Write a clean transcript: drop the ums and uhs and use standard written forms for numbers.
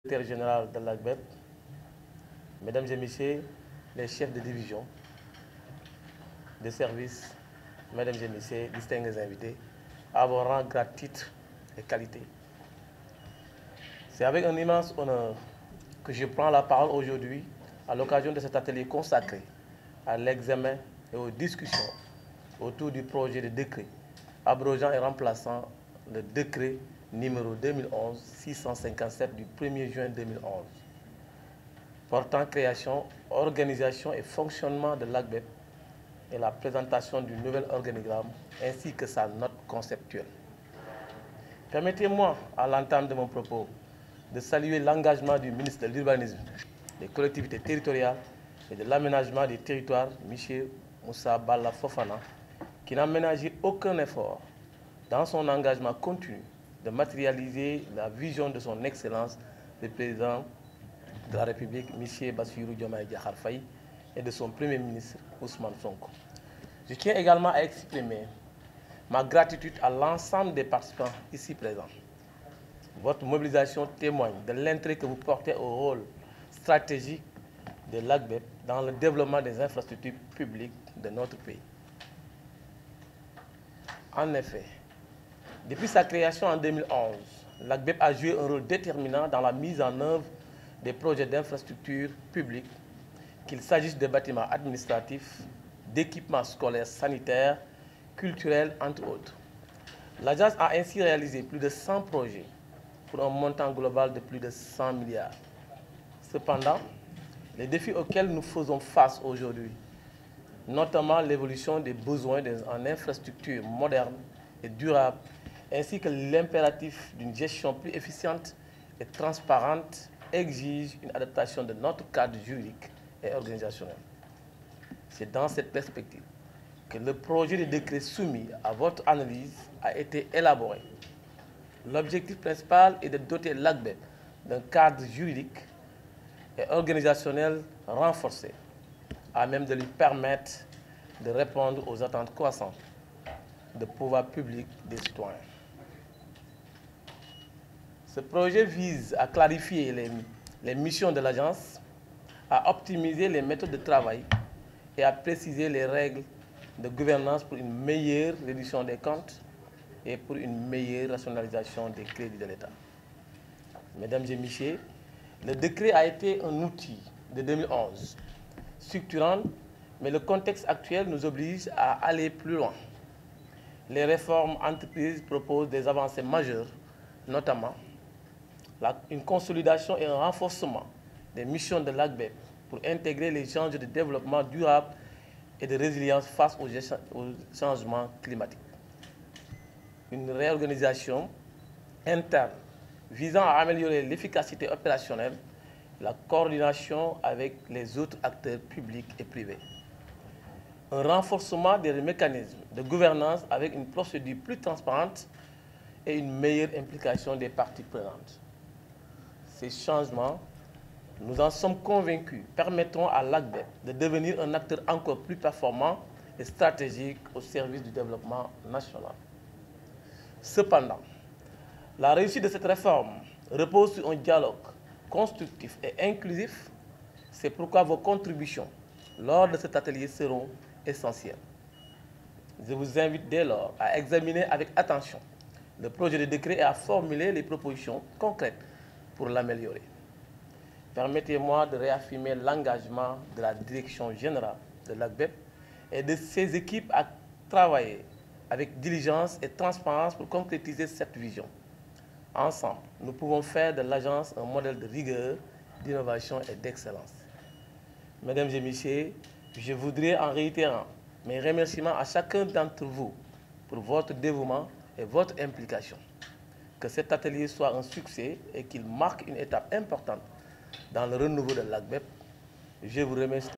Secrétaire général de l'ACBEP, mesdames et messieurs les chefs de division, de service, mesdames et messieurs, distingués invités, à vos rangs, grades, titres et qualités. C'est avec un immense honneur que je prends la parole aujourd'hui à l'occasion de cet atelier consacré à l'examen et aux discussions autour du projet de décret abrogeant et remplaçant le décret numéro 2011-657 du 1er juin 2011 portant création, organisation et fonctionnement de l'ACBEP et la présentation du nouvel organigramme ainsi que sa note conceptuelle. Permettez-moi, à l'entame de mon propos, de saluer l'engagement du ministre de l'Urbanisme, des collectivités territoriales et de l'aménagement des territoires, M. Moussa Balla Fofana, qui n'a ménagé aucun effort dans son engagement continu de matérialiser la vision de son Excellence, le Président de la République, M. Bassirou Diomaye Diakhar Faye, et de son Premier ministre, Ousmane Sonko. Je tiens également à exprimer ma gratitude à l'ensemble des participants ici présents. Votre mobilisation témoigne de l'intérêt que vous portez au rôle stratégique de l'ACBEP dans le développement des infrastructures publiques de notre pays. En effet, depuis sa création en 2011, l'ACBEP a joué un rôle déterminant dans la mise en œuvre des projets d'infrastructures publiques, qu'il s'agisse de bâtiments administratifs, d'équipements scolaires, sanitaires, culturels, entre autres. L'agence a ainsi réalisé plus de 100 projets pour un montant global de plus de 100 milliards. Cependant, les défis auxquels nous faisons face aujourd'hui, notamment l'évolution des besoins en infrastructures modernes et durables, ainsi que l'impératif d'une gestion plus efficiente et transparente, exigent une adaptation de notre cadre juridique et organisationnel. C'est dans cette perspective que le projet de décret soumis à votre analyse a été élaboré. L'objectif principal est de doter l'ACBEP d'un cadre juridique et organisationnel renforcé, à même de lui permettre de répondre aux attentes croissantes de pouvoir public des citoyens. Ce projet vise à clarifier les missions de l'agence, à optimiser les méthodes de travail et à préciser les règles de gouvernance pour une meilleure réduction des comptes et pour une meilleure rationalisation des crédits de l'État. Mesdames et messieurs, le décret a été un outil de 2011, structurant, mais le contexte actuel nous oblige à aller plus loin. Les réformes entreprises proposent des avancées majeures, notamment une consolidation et un renforcement des missions de l'ACBEP pour intégrer les enjeux de développement durable et de résilience face aux changements climatiques. Une réorganisation interne visant à améliorer l'efficacité opérationnelle, la coordination avec les autres acteurs publics et privés. Un renforcement des mécanismes de gouvernance avec une procédure plus transparente et une meilleure implication des parties prenantes. Ces changements, nous en sommes convaincus, permettront à l'ACBEP de devenir un acteur encore plus performant et stratégique au service du développement national. Cependant, la réussite de cette réforme repose sur un dialogue constructif et inclusif. C'est pourquoi vos contributions lors de cet atelier seront essentielles. Je vous invite dès lors à examiner avec attention le projet de décret et à formuler les propositions concrètes pour l'améliorer. Permettez-moi de réaffirmer l'engagement de la direction générale de l'ACBEP et de ses équipes à travailler avec diligence et transparence pour concrétiser cette vision. Ensemble, nous pouvons faire de l'agence un modèle de rigueur, d'innovation et d'excellence. Mesdames et messieurs, je voudrais en réitérant mes remerciements à chacun d'entre vous pour votre dévouement et votre implication. Que cet atelier soit un succès et qu'il marque une étape importante dans le renouveau de l'ACBEP. Je vous remercie.